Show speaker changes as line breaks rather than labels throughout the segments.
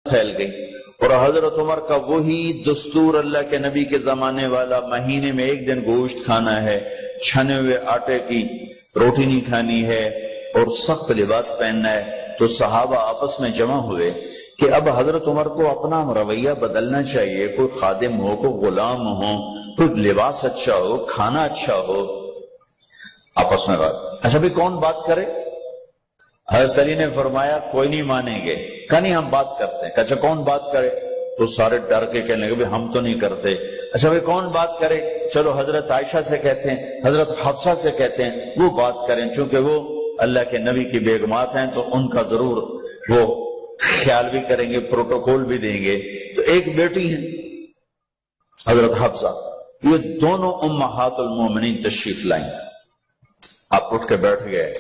پھیل گئی، اور حضرت عمر کا وہی دستور اللہ کے نبی کے زمانے والا، مہینے میں ایک دن گوشت کھانا ہے، چھنے ہوئے آٹے کی روٹی نہیں کھانی ہے، اور سخت لباس پہننا ہے۔ تو صحابہ آپس میں جمع ہوئے کہ اب حضرت عمر کو اپنا رویہ بدلنا چاہیے، کوئی خادم ہو، کوئی غلام ہو، کوئی لباس اچھا ہو، کھانا اچھا ہو۔ آپس میں بات، اچھا بھی کون بات کرے؟ حضرت علی نے فرمایا کوئی نہیں مانیں گے، کہ نہیں ہم بات کرتے ہیں۔ اچھا کون بات کرے؟ تو سارے ڈر کے کہنے لگے ہم تو نہیں کرتے۔ اچھا بھائی کون بات کرے؟ چلو حضرت عائشہ سے کہتے ہیں، حضرت حفصہ سے کہتے ہیں وہ بات کریں، چونکہ وہ اللہ کے نبی کی بیگمات ہیں تو ان کا ضرور وہ خیال بھی کریں گے، پروٹوکول بھی دیں گے۔ تو ایک بیٹی ہیں حضرت حفصہ، یہ دونوں امہات المومنین تشریف لائیں۔ آپ اٹھ کے بیٹھ گئے،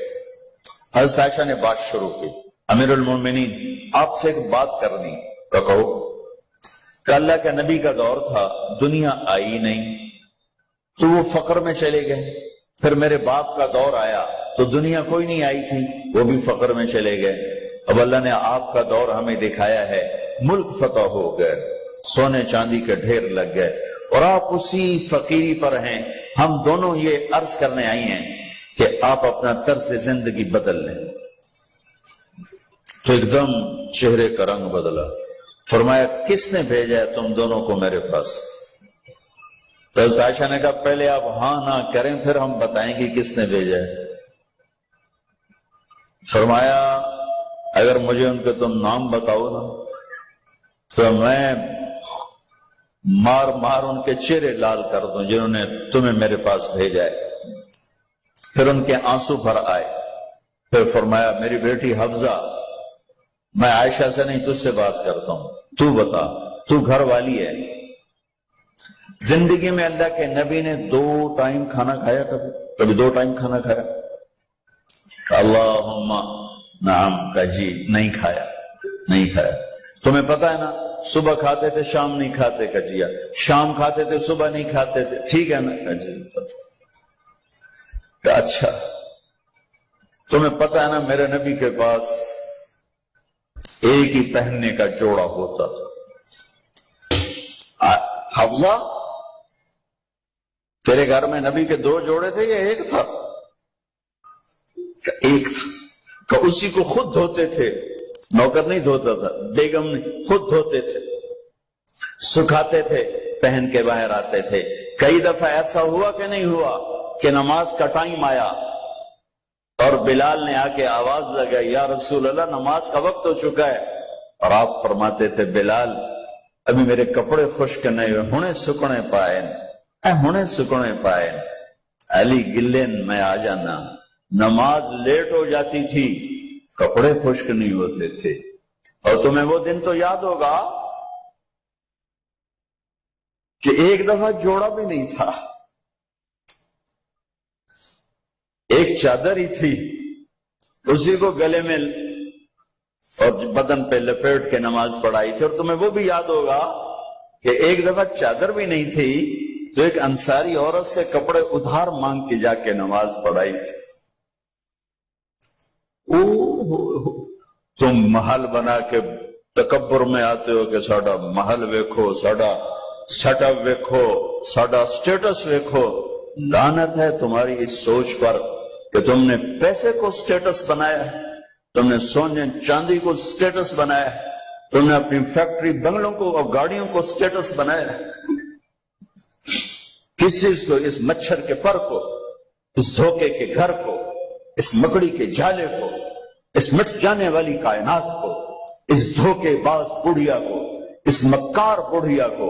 حضرت عائشہ نے بات شروع کی، امیر المومنین آپ سے ایک بات کرنی، تو کہو۔ کہ اللہ کے نبی کا دور تھا، دنیا آئی نہیں تو وہ فقر میں چلے گئے، پھر میرے باپ کا دور آیا تو دنیا کوئی نہیں آئی تھی، وہ بھی فقر میں چلے گئے۔ اب اللہ نے آپ کا دور ہمیں دکھایا ہے، ملک فتح ہو گئے، سونے چاندی کے ڈھیر لگ گئے، اور آپ اسی فقیری پر ہیں۔ ہم دونوں یہ عرض کرنے آئی ہیں کہ آپ اپنا طرز زندگی بدل لیں۔ تو ایک دم چہرے کا رنگ بدلا، فرمایا کس نے بھیجا ہے تم دونوں کو میرے پاس؟ تو حضرت عائشہ نے کہا پہلے آپ ہاں نہ کریں پھر ہم بتائیں گے کس نے بھیجا ہے۔ فرمایا اگر مجھے ان کے تم نام بتاؤ نا تو میں مار مار ان کے چہرے لال کر دوں جنہوں نے تمہیں میرے پاس بھیجا ہے۔ پھر ان کے آنسو بھر آئے، پھر فرمایا میری بیٹی حفصہ، میں عائشہ سے نہیں تجھ سے بات کرتا ہوں، تو بتا، تو گھر والی ہے۔ زندگی میں اللہ کے نبی نے 2 ٹائم کھانا کھایا؟ کبھی 2 ٹائم کھانا کھایا؟ اللہم نعم، کا جی نہیں کھایا، نہیں کھایا۔ تمہیں پتا ہے نا صبح کھاتے تھے شام نہیں کھاتے، کا جی شام کھاتے تھے صبح نہیں کھاتے تھے، ٹھیک ہے نا، کا جی اچھا تمہیں پتا ہے نا میرے نبی کے پاس ایک ہی پہننے کا جوڑا ہوتا تھا۔ حفصہ تیرے گھر میں نبی کے 2 جوڑے تھے یا ایک تھا؟ ایک تھا، کہ اسی کو خود دھوتے تھے، نوکر نہیں دھوتا تھا، بیگم نہیں، خود دھوتے تھے، سکھاتے تھے، پہن کے باہر آتے تھے۔ کئی دفعہ ایسا ہوا کہ نہیں ہوا کہ نماز کا ٹائم آیا اور بلال نے آ کے آواز لگائی یا رسول اللہ نماز کا وقت ہو چکا ہے، اور آپ فرماتے تھے بلال ابھی میرے کپڑے خشک نہیں ہوئے، ہونے سکنے پائے، ہونے سکنے پائے، علی گلین میں آ جانا۔ نماز لیٹ ہو جاتی تھی، کپڑے خشک نہیں ہوتے تھے۔ اور تمہیں وہ دن تو یاد ہوگا کہ ایک دفعہ جوڑا بھی نہیں تھا، ایک چادر ہی تھی، اسی کو گلے میں اور بدن پہ لپیٹ کے نماز پڑھائی تھی۔ اور تمہیں وہ بھی یاد ہوگا کہ ایک دفعہ چادر بھی نہیں تھی تو ایک انصاری عورت سے کپڑے ادھار مانگ کے جا کے نماز پڑھائی تھی۔ تم محل بنا کے تکبر میں آتے ہو کہ ساڈا محل ویکھو، ساڈا سیٹ اپ ویکھو، ساڈا سٹیٹس ویکھو۔ لعنت ہے تمہاری اس سوچ پر کہ تم نے پیسے کو سٹیٹس بنایا ہے، تم نے سونے چاندی کو سٹیٹس بنایا ہے، تم نے اپنی فیکٹری بنگلوں کو اور گاڑیوں کو سٹیٹس بنایا ہے۔ کس چیز کو؟ اس مچھر کے پر کو، اس دھوکے کے گھر کو، اس مکڑی کے جالے کو، اس مٹ جانے والی کائنات کو، اس دھوکے باز بڑھیا کو، اس مکار بڑھیا کو،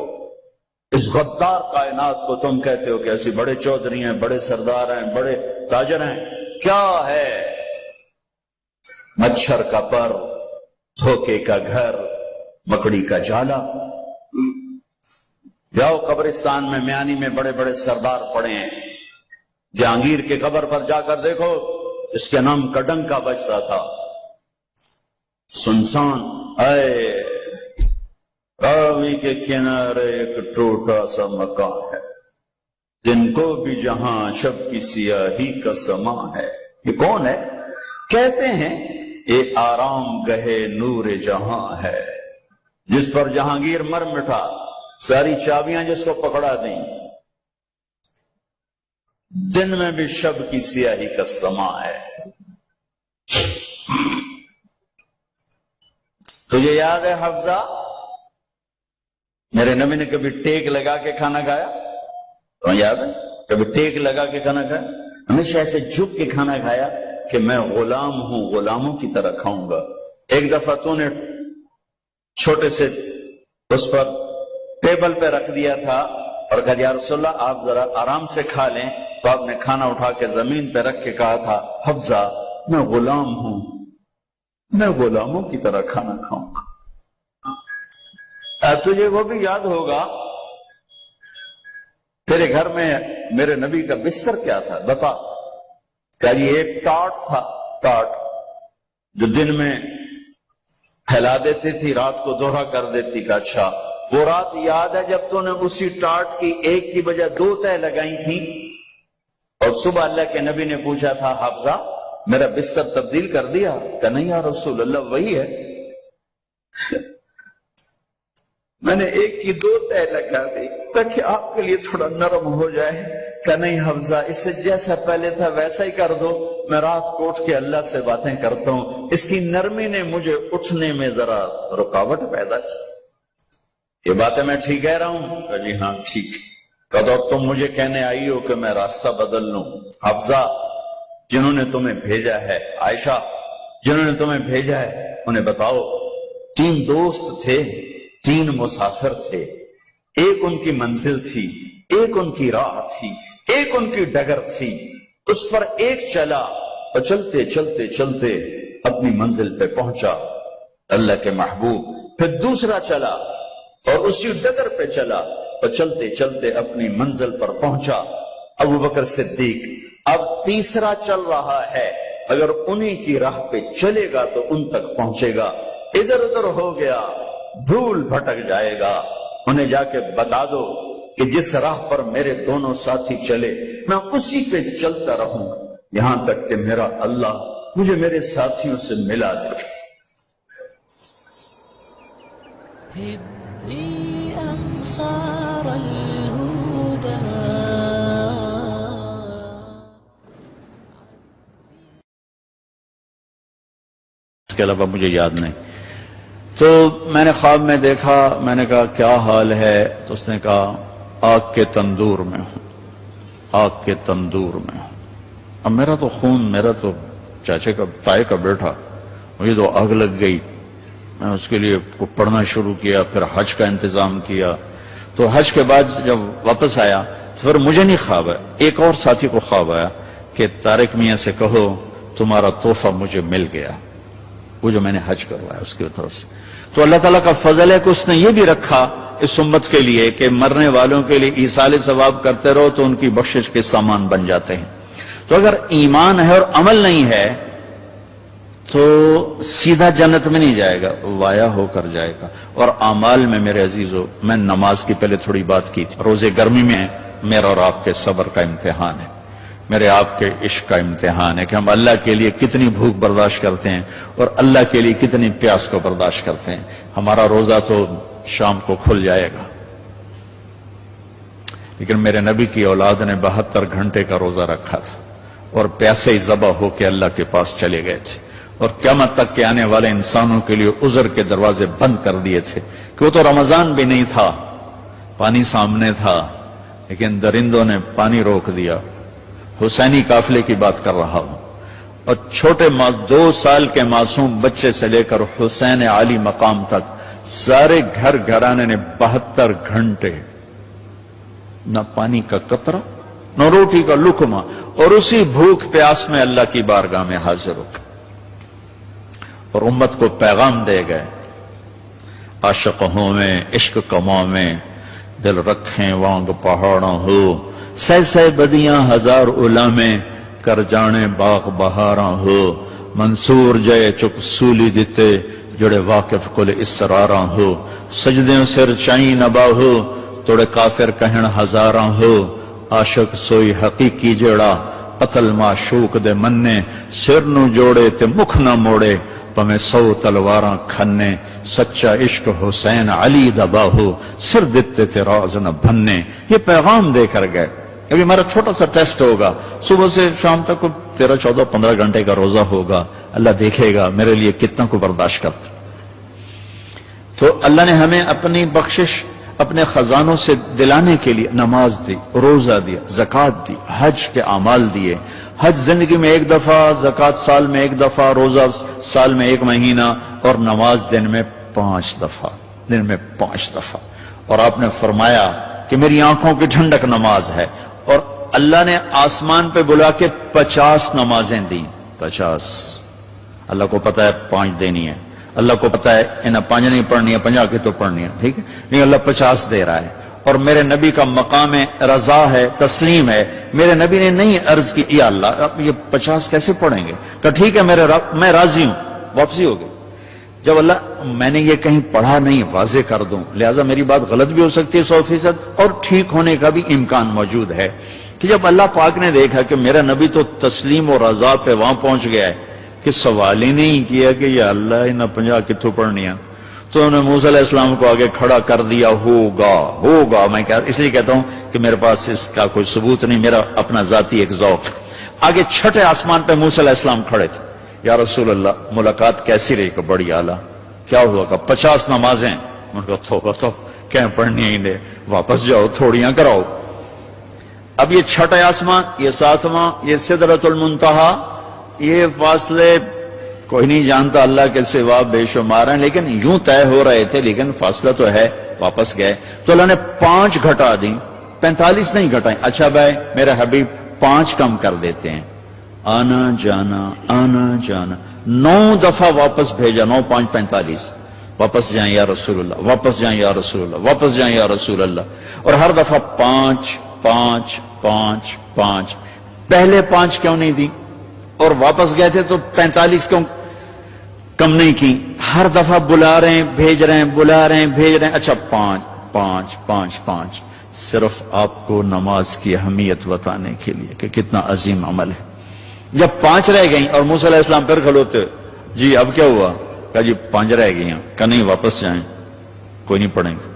اس غدار کائنات کو تم کہتے ہو کہ ایسی بڑے چودھری ہیں، بڑے سردار ہیں، بڑے تاجر ہیں۔ کیا ہے؟ مچھر کا پر، دھوکے کا گھر، مکڑی کا جالا۔ جاؤ قبرستان میں میانی میں بڑے بڑے سردار پڑے ہیں، جہانگیر کے قبر پر جا کر دیکھو، اس کے نام کا ڈنکا بجتا تھا، سنسان۔ اے راوی کے کنارے ایک ٹوٹا سا مکان ہے، جن کو بھی جہاں شب کی سیاہی کا سما ہے۔ یہ کون ہے؟ کہتے ہیں یہ آرام گہے نور جہاں ہے، جس پر جہانگیر مر مٹا، ساری چابیاں جس کو پکڑا دیں، دن میں بھی شب کی سیاہی کا سما ہے۔ تجھے یاد ہے حفظہ، میرے نبی نے کبھی ٹیک لگا کے کھانا کھایا؟ تو یاد ہے کبھی ٹیک لگا کے کھانا کھایا؟ ہمیشہ ایسے جھک کے کھانا کھایا کہ میں غلام ہوں، غلاموں کی طرح کھاؤں گا۔ ایک دفعہ تو نے چھوٹے سے اس پر ٹیبل پہ رکھ دیا تھا اور کہا یا رسول اللہ آپ ذرا آرام سے کھا لیں، تو آپ نے کھانا اٹھا کے زمین پہ رکھ کے کہا تھا حفظہ میں غلام ہوں، میں غلاموں کی طرح کھانا کھاؤں گا۔ تجھے وہ بھی یاد ہوگا تیرے گھر میں میرے نبی کا بستر کیا تھا بتا؟ کہ یہ ایک ٹاٹ تھا، ٹاٹ جو دن میں پھیلا دیتی تھی، رات کو دوہرا کر دیتی۔ کا اچھا وہ رات یاد ہے جب تو نے اسی ٹاٹ کی ایک کی بجائے 2 تہہ لگائی تھی، اور صبح اللہ کے نبی نے پوچھا تھا حفظہ میرا بستر تبدیل کر دیا؟ کہ نہیں یا رسول اللہ وہی ہے، میں نے ایک کی 2 تہہ لگا دی تاکہ آپ کے لیے تھوڑا نرم ہو جائے۔ کہ نہیں حفظہ اسے جیسا پہلے تھا ویسا ہی کر دو، میں رات کو اٹھ کے اللہ سے باتیں کرتا ہوں، اس کی نرمی نے مجھے اٹھنے میں ذرا رکاوٹ پیدا کی۔ یہ باتیں میں ٹھیک کہہ رہا ہوں؟ کہ جی ہاں ٹھیک۔ کہا تم مجھے کہنے آئی ہو کہ میں راستہ بدل لوں؟ حفظہ جنہوں نے تمہیں بھیجا ہے، عائشہ جنہوں نے تمہیں بھیجا ہے انہیں بتاؤ 3 دوست تھے، 3 مسافر تھے، ایک ان کی منزل تھی، ایک ان کی راہ تھی، ایک ان کی ڈگر تھی، اس پر ایک چلا اور چلتے چلتے چلتے اپنی منزل پہ پہنچا اللہ کے محبوب، پھر دوسرا چلا اور اسی ڈگر پہ چلا اور چلتے چلتے اپنی منزل پر پہنچا ابو بکر صدیق۔ اب تیسرا چل رہا ہے، اگر انہی کی راہ پہ چلے گا تو ان تک پہنچے گا، ادھر ادھر ہو گیا دھول بھٹک جائے گا۔ انہیں جا کے بتا دو کہ جس راہ پر میرے دونوں ساتھی چلے میں اسی پہ چلتا رہوں یہاں تک کہ میرا اللہ مجھے میرے ساتھیوں سے ملا دے۔
اس کے علاوہ مجھے یاد نہیں۔ تو میں نے خواب میں دیکھا، میں نے کہا کیا حال ہے؟ تو اس نے کہا آگ کے تندور میں ہوں، آگ کے تندور میں ہوں۔ اب میرا تو خون، میرا تو چاچے کا تائے کا بیٹا، مجھے تو آگ لگ گئی۔ میں اس کے لیے پڑھنا شروع کیا، پھر حج کا انتظام کیا۔ تو حج کے بعد جب واپس آیا تو پھر مجھے نہیں خواب آیا، ایک اور ساتھی کو خواب آیا کہ طارق میاں سے کہو تمہارا تحفہ مجھے مل گیا، وہ جو میں نے حج کروایا اس کی طرف سے۔ تو اللہ تعالیٰ کا فضل ہے کہ اس نے یہ بھی رکھا اس امت کے لیے کہ مرنے والوں کے لیے ایصال ثواب کرتے رہو تو ان کی بخشش کے سامان بن جاتے ہیں۔ تو اگر ایمان ہے اور عمل نہیں ہے تو سیدھا جنت میں نہیں جائے گا، وایا ہو کر جائے گا۔ اور اعمال میں میرے عزیزو، میں نماز کی پہلے تھوڑی بات کی تھی، روزے گرمی میں میرا اور آپ کے صبر کا امتحان ہے، میرے آپ کے عشق کا امتحان ہے کہ ہم اللہ کے لیے کتنی بھوک برداشت کرتے ہیں اور اللہ کے لیے کتنی پیاس کو برداشت کرتے ہیں۔ ہمارا روزہ تو شام کو کھل جائے گا، لیکن میرے نبی کی اولاد نے 72 گھنٹے کا روزہ رکھا تھا اور پیاسے ہی ذبح ہو کے اللہ کے پاس چلے گئے تھے، اور قیامت تک کے آنے والے انسانوں کے لیے عذر کے دروازے بند کر دیے تھے کہ وہ تو رمضان بھی نہیں تھا، پانی سامنے تھا لیکن درندوں نے پانی روک دیا۔ حسینی قافلے کی بات کر رہا ہوں، اور چھوٹے 2 سال کے معصوم بچے سے لے کر حسین عالی مقام تک سارے گھر گھرانے نے 72 گھنٹے نہ پانی کا قطرہ نہ روٹی کا لقمہ، اور اسی بھوک پیاس میں اللہ کی بارگاہ میں حاضر ہو گئے اور امت کو پیغام دے گئے، عاشق ہوں میں عشق کماں میں دل رکھیں وانگ پہاڑوں ہو، سہ سہ بدیاں ہزار علامیں کر جانے باغ بہاراں ہو، منصور جے چک سولی دیتے جڑے واقف کل اسراراں ہو، سجدیں سر چائیں نبا ہو توڑے کافر کہن ہزاراں ہو، عاشق سوئی حقیقی جڑا قتل معشوق دے مننے، سر نو جوڑے تے مکھ نہ موڑے پمیں 100 تلواراں کھنے، سچا عشق حسین علی دا باہو، سر دیتے تے راز نہ بھننے. یہ پیغام دے کر گئے. ابھی ہمارا چھوٹا سا ٹیسٹ ہوگا، صبح سے شام تک 13, 14, 15 گھنٹے کا روزہ ہوگا. اللہ دیکھے گا میرے لیے کتنا کو برداشت کرتا. تو اللہ نے ہمیں اپنی بخشش اپنے خزانوں سے دلانے کے لیے نماز دی، روزہ دیا، زکوٰۃ دی، حج کے اعمال دیے. حج زندگی میں 1 دفعہ، زکوٰۃ سال میں 1 دفعہ، روزہ سال میں 1 مہینہ، اور نماز دن میں 5 دفعہ. دن میں 5 دفعہ. اور آپ نے فرمایا کہ میری آنکھوں کی ٹھنڈک نماز ہے. اور اللہ نے آسمان پہ بلا کے 50 نمازیں دیں. 50. اللہ کو پتا ہے 5 دینی ہے، اللہ کو پتا ہے انہیں 5 نہیں پڑھنی ہے، 50 کی تو پڑھنی ہے، ٹھیک ہے، نہیں اللہ 50 دے رہا ہے. اور میرے نبی کا مقام رضا ہے، تسلیم ہے. میرے نبی نے نہیں عرض کی یا اللہ اب یہ 50 کیسے پڑھیں گے؟ کہ ٹھیک ہے میرے رب میں راضی ہوں. واپسی ہو گئی. جب اللہ میں نے یہ کہیں پڑھا نہیں واضح کر دوں، لہٰذا میری بات غلط بھی ہو سکتی ہے 100%، اور ٹھیک ہونے کا بھی امکان موجود ہے. کہ جب اللہ پاک نے دیکھا کہ میرا نبی تو تسلیم اور رضا پہ وہاں پہنچ گیا ہے کہ سوال ہی نہیں کیا کہ یا اللہ انہیں 50 کتوں پڑھنی ہے، تو انہوں نے موسیٰ علیہ السلام کو آگے کھڑا کر دیا. ہوگا. میں اس لیے کہتا ہوں کہ میرے پاس اس کا کوئی ثبوت نہیں، میرا اپنا ذاتی ایک ذوق. آگے چھٹے آسمان پہ موسیٰ علیہ السلام کھڑے تھے. یا رسول اللہ ملاقات کیسی رہی؟ کہ بڑی اعلیٰ. کیا ہوا؟ کہ 50 نمازیں. ان کو توبہ تو کہیں پڑھنی ہی نہیں، واپس جاؤ تھوڑیاں کراؤ. اب یہ چھٹے آسمان، یہ 7واں، یہ سدرۃ المنتہا، یہ فاصلے کوئی نہیں جانتا اللہ کے سوا، بے شمار ہیں، لیکن یوں طے ہو رہے تھے، لیکن فاصلہ تو ہے. واپس گئے تو اللہ نے 5 گھٹا دی، 45 نہیں گھٹائیں. اچھا بھائی میرے حبیب 5 کم کر دیتے ہیں. آنا جانا 9 دفعہ واپس بھیجا. 9, 5, 45. واپس جائیں یا رسول اللہ، واپس جائیں یا رسول اللہ، واپس جائیں یا رسول اللہ. اور ہر دفعہ 5. پہلے 5 کیوں نہیں دی؟ اور واپس گئے تھے تو 45 کیوں کم نہیں کی؟ ہر دفعہ بلا رہے ہیں، بھیج رہے ہیں، بلا رہے ہیں، بھیج رہے ہیں. اچھا 5. صرف آپ کو نماز کی اہمیت بتانے کے لیے کہ کتنا عظیم عمل ہے. جب 5 رہ گئیں اور موسیٰ علیہ السلام پھر کھلوتے، جی اب کیا ہوا؟ کہا جی 5 رہ گئی ہیں. کہا نہیں واپس جائیں، کوئی نہیں پڑھیں گے.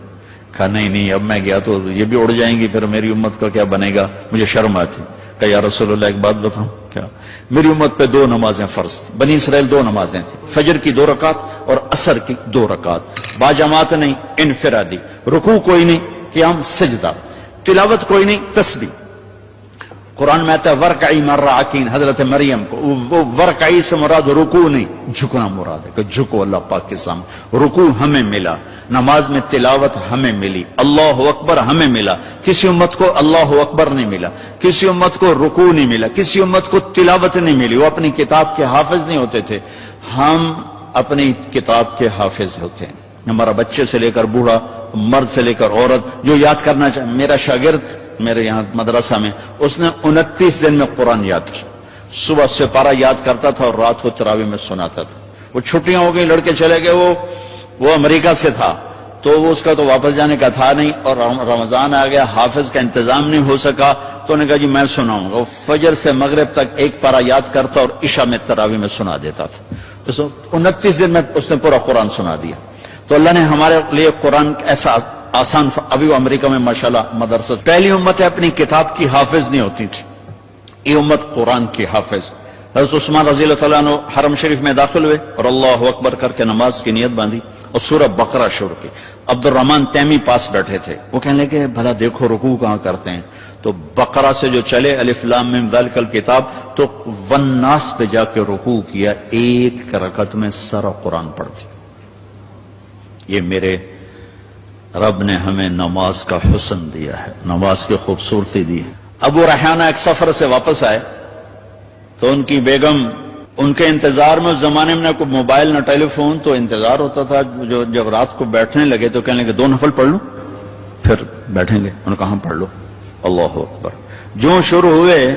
کہا نہیں اب میں گیا تو یہ بھی اڑ جائیں گی، پھر میری امت کا کیا بنے گا؟ مجھے شرم آتی. کہ یا رسول اللہ ایک بات بتاؤں کیا؟ میری امت پہ 2 نمازیں فرض تھی. بنی اسرائیل 2 نمازیں تھیں، فجر کی 2 رکعت اور عصر کی 2 رکعت. با جماعت نہیں، انفرادی. رکوع کوئی نہیں، قیام سجدہ. تلاوت کوئی نہیں، تسبیح. قرآن میں آتا ہے ورکعی مرعاکین، حضرت مریم کو وہ ورکعی سے مراد رکوع نہیں، جھکنا مراد ہے کہ جھکو اللہ پاک کے سامنے. رکوع ہمیں ملا، نماز میں تلاوت ہمیں ملی، اللہ اکبر ہمیں ملا. کسی امت کو اللہ اکبر نہیں ملا، کسی امت کو رکوع نہیں ملا، کسی امت کو تلاوت نہیں ملی. وہ اپنی کتاب کے حافظ نہیں ہوتے تھے، ہم اپنی کتاب کے حافظ ہوتے ہیں. ہمارا بچے سے لے کر بوڑھا، مرد سے لے کر عورت جو یاد کرنا چاہے. میرا شاگرد میرے یہاں مدرسہ میں، اس نے 29 دن میں قرآن یاد کیا. صبح سپارہ یاد کرتا تھا اور رات کو تراویح میں سناتا تھا. وہ چھٹیاں ہو گئی، لڑکے چلے گئے، وہ امریکہ سے تھا تو وہ اس کا تو واپس جانے کا تھا نہیں، اور رمضان آ گیا، حافظ کا انتظام نہیں ہو سکا، تو انہوں نے کہا جی میں سناؤں گا. وہ فجر سے مغرب تک 1 پارہ یاد کرتا اور عشاء میں تراویح میں سنا دیتا تھا. 29 دن میں اس نے پورا قرآن سنا دیا. تو اللہ نے ہمارے لیے قرآن ایسا آسان. ابھی وہ امریکہ میں ماشاءاللہ مدرسہ. پہلی امت ہے اپنی کتاب کی حافظ نہیں ہوتی تھی، یہ امت قرآن کی حافظ. حضرت عثمان رضی اللہ تعالیٰ عنہ حرم شریف میں داخل ہوئے اور اللہ اکبر کر کے نماز کی نیت باندھی اور سورہ بقرہ شروع کی. عبد الرحمن تیمی پاس بیٹھے تھے، وہ کہنے لگے بھلا دیکھو رکوع کہاں کرتے ہیں. تو بقرہ سے جو چلے الف لام میم ذالک الکتاب، تو والناس پہ جا کے رکوع کیا. 1 رکعت میں سارا قرآن پڑھ دیا. یہ میرے رب نے ہمیں نماز کا حسن دیا ہے، نماز کی خوبصورتی دی ہے. ابو ریحانہ ایک سفر سے واپس آئے تو ان کی بیگم ان کے انتظار میں، اس زمانے میں نہ کوئی موبائل نہ ٹیلی فون، تو انتظار ہوتا تھا. جو جب رات کو بیٹھنے لگے تو کہنے لگے 2 نفل پڑھ لوں پھر بیٹھیں گے. انہوں نے کہا پڑھ لو. اللہ اکبر. جو شروع ہوئے